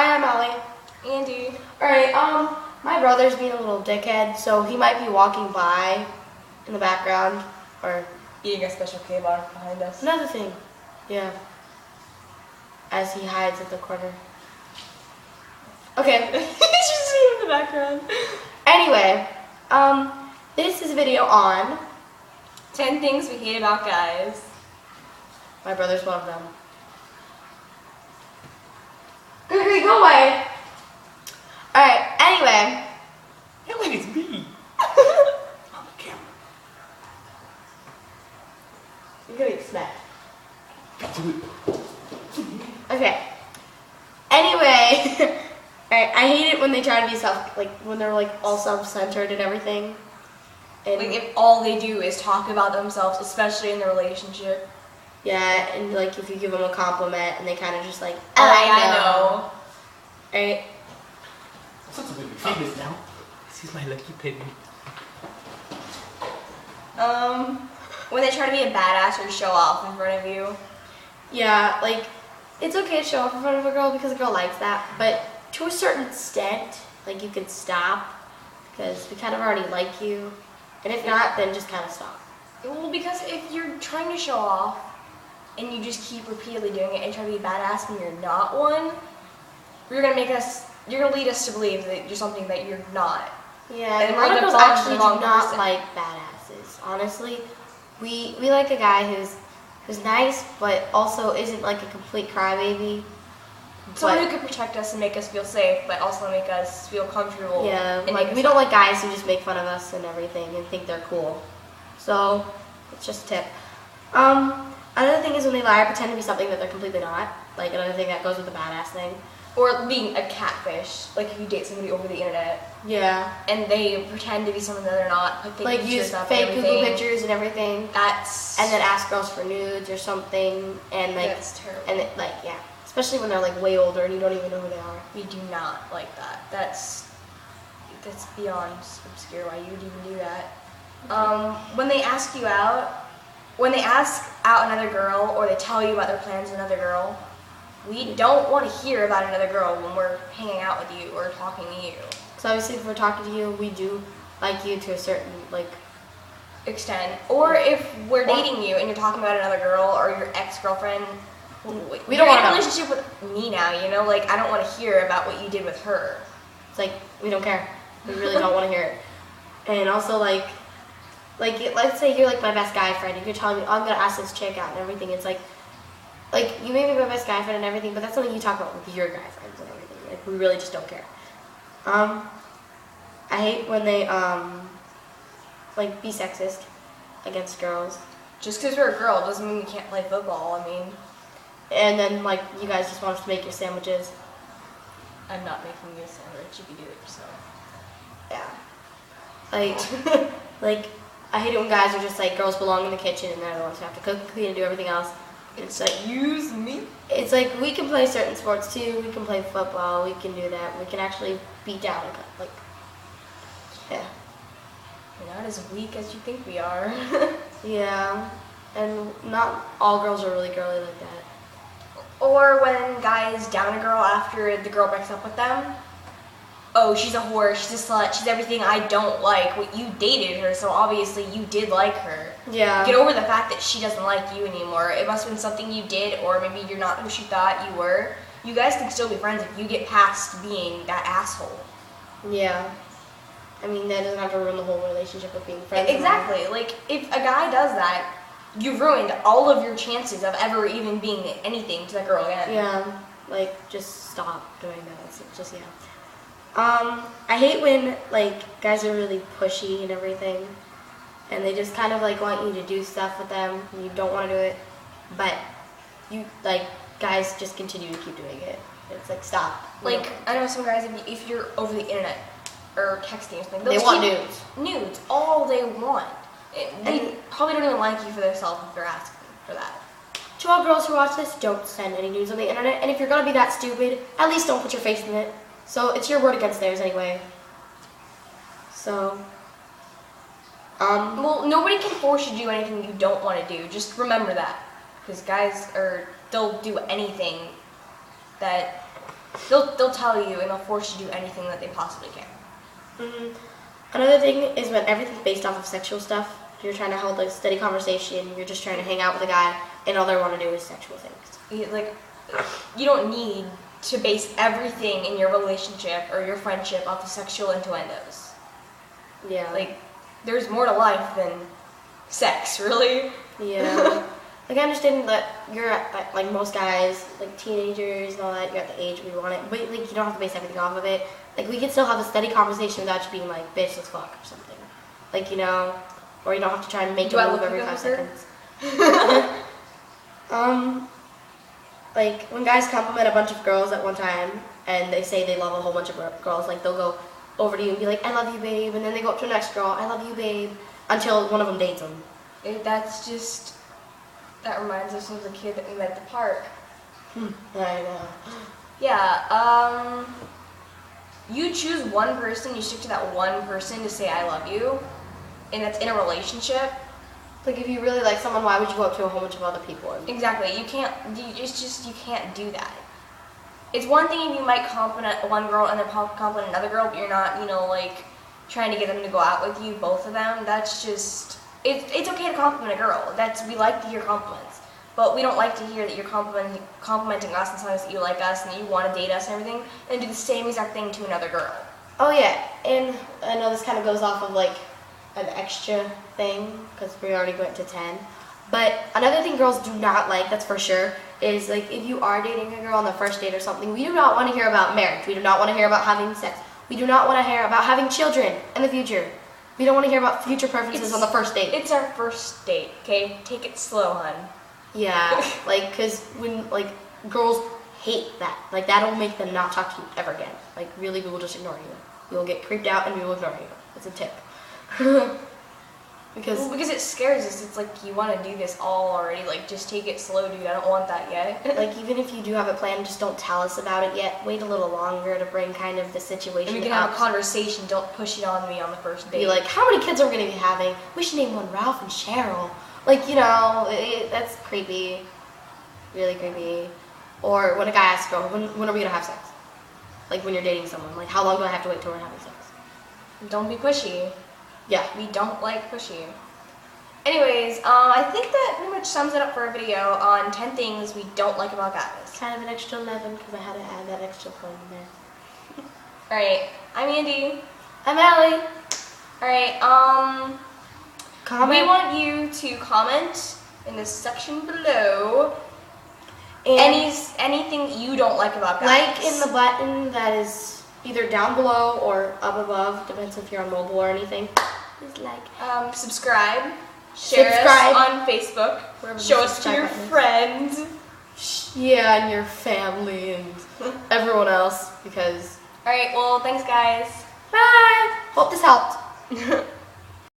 Hi, I'm Allie. Andy. Alright, my brother's being a little dickhead, so he might be walking by in the background, or... Eating a special K bar behind us. Another thing, yeah. As he hides at the corner. Okay. You should see him in the background. Anyway, this is a video on... 10 things we hate about guys. My brother's one of them. Gregory, go away! Alright, anyway. Ellen, it's me. On the camera. You're gonna get smacked. Okay. Anyway, alright, I hate it when they try to be when they're like all self-centered and everything. And Like if all they do is talk about themselves, especially in the relationship. yeah, and like if you give them a compliment and they kind of just like, I know. Right? Since I'm gonna be famous now, this is my lucky penny. When they try to be a badass or show off in front of you. Yeah, like it's okay to show off in front of a girl because a girl likes that, but to a certain extent, like you can stop because we kind of already like you, and if not, then just kind of stop. Well, because if you're trying to show off and you just keep repeatedly doing it and try to be a badass when you're not one, you're gonna lead us to believe that you're something that you're not. Yeah, And a lot of we're girls the actually do wrong not person. like badasses. Honestly, we like a guy who's nice, but also isn't like a complete crybaby. Someone But- who could protect us and make us feel safe, but also make us feel comfortable. Yeah, and like make we us don't like guys who just make fun of us and everything and think they're cool. So it's just a tip. Another thing is when they lie or pretend to be something that they're completely not. Like another thing that goes with the badass thing. Or being a catfish, like if you date somebody over the internet Yeah. and they pretend to be something that they're not, put fake Like pictures use up fake and Google everything. pictures and everything. That's And then ask girls for nudes or something, and like, that's terrible. and it, like, yeah, especially when they're like way older and you don't even know who they are. We do not like that. That's beyond obscure why you would even do that. When they ask you out, when they ask out another girl or they tell you about their plans with another girl, we don't want to hear about another girl when we're hanging out with you or talking to you. So obviously, if we're talking to you, we do like you to a certain like. Extent. Or if we're dating you and you're talking about another girl or your ex-girlfriend, We you're don't in wanna a know. relationship with me now, you know? Like, I don't want to hear about what you did with her. It's like we don't care. We really don't want to hear it. And also like let's say you're like my best guy friend and you're telling me, oh, I'm gonna ask this chick out and everything. It's like you may be my best guy friend and everything, but that's something you talk about with your guy friends and everything. Like we really just don't care. I hate when they like be sexist against girls. Just because we're a girl doesn't mean we can't play football. I mean, And then like you guys just want us to make your sandwiches. I'm not making you a sandwich. You can do it yourself. Yeah. Like I hate it when guys are just like girls belong in the kitchen and they're the ones who have to cook, clean, and do everything else. It's like Use me. it's like we can play certain sports too. We can play football. We can do that. We can actually beat down like yeah. We're not as weak as you think we are. Yeah. And not all girls are really girly like that. Or when guys down a girl after the girl breaks up with them. Oh, she's a whore, she's a slut, she's everything I don't like. Well, you dated her, so obviously you did like her. Yeah. Get over the fact that she doesn't like you anymore. It must have been something you did, or maybe you're not who she thought you were. You guys can still be friends if you get past being that asshole. Yeah. I mean, that doesn't have to ruin the whole relationship of being friends. Exactly. Like, if a guy does that, you've ruined all of your chances of ever even being anything to that girl again. Yeah, like just stop doing that. It's just yeah. I hate when like guys are really pushy and everything, and they just kind of like want you to do stuff with them, and you don't want to do it, but you like guys just continue to keep doing it. It's like stop. Like, I know some guys, if you're over the internet or texting or something, they'll They just want keep nudes. Nudes, all they want. They And- probably don't even like you for themselves if they're asking for that. To all girls who watch this, don't send any nudes on the internet, and if you're gonna be that stupid, at least don't put your face in it. So it's your word against theirs anyway. So, Well, nobody can force you to do anything you don't want to do. Just remember that. Because guys they'll do anything that They'll tell you and they'll force you to do anything that they possibly can. Mm-hmm. Another thing is when everything's based off of sexual stuff. You're trying to hold a steady conversation. You're just trying to hang out with a guy, and all they want to do is sexual things. Like, you don't need to base everything in your relationship or your friendship off of sexual innuendos. Yeah. Like, there's more to life than sex, really. Yeah. Like, I understand that you're at, like most guys, like teenagers and all that, you're at the age where you want it, but like you don't have to base everything off of it. Like, we can still have a steady conversation without you being like, bitch, let's fuck or something. Like, you know, or you don't have to try and make Do a I move look every good 5 with her? seconds. Like, when guys compliment a bunch of girls at one time, and they say they love a whole bunch of girls, like, they'll go over to you and be like, I love you, babe, and then they go up to the next girl, I love you, babe, until one of them dates them. That reminds us of the kid that we met at the park. I know. Yeah, you choose one person, you stick to that one person to say I love you, and that's in a relationship. Like, if you really like someone, why would you go up to a whole bunch of other people? Exactly, you can't do that. It's one thing if you might compliment one girl and then compliment another girl, but you're not, like, trying to get them to go out with you, both of them. That's just, it's okay to compliment a girl. We like to hear compliments. But we don't like to hear that you're complimenting us and telling us that you like us and that you want to date us and everything, and do the same exact thing to another girl. Oh, yeah, and I know this kind of goes off of, like, an extra thing, because we already went to 10. But another thing girls do not like, that's for sure, is, like, if you are dating a girl on the first date or something, we do not want to hear about marriage. We do not want to hear about having sex. We do not want to hear about having children in the future. We don't want to hear about future preferences on the first date. It's our first date, okay? Take it slow, hun. Yeah, like, because when, like, girls hate that. Like, that'll make them not talk to you ever again. Like, really, we will just ignore you. You'll get creeped out and we will ignore you. It's a tip. Because it scares us. It's like, you want to do this all already. Like, just take it slow, dude. I don't want that yet. Like, even if you do have a plan, just don't tell us about it yet. Wait a little longer to bring kind of the situation And we can have a conversation. Don't push it on me on the first date. Be like, how many kids are we going to be having? We should name one Ralph and Cheryl. Like, that's creepy. Really creepy. Or when a guy asks a girl, when are we going to have sex? Like, when you're dating someone. Like, how long do I have to wait till we're having sex? Don't be pushy. Yeah. We don't like pushy. Anyways, I think that pretty much sums it up for our video on 10 things we don't like about guys. Kind of an extra 11 because I had to add that extra point in there. Alright, I'm Andy. I'm Allie. Alright, Comment. we want you to comment in the section below And anything you don't like about guys. like in the button that is either down below or up above, depends if you're on mobile or anything. Please like. Subscribe. Share Subscribe. us on Facebook. Wherever Show the us to subscribe your button is. friends. Yeah, and your family and everyone else because. Alright, well, thanks guys. Bye! Hope this helped.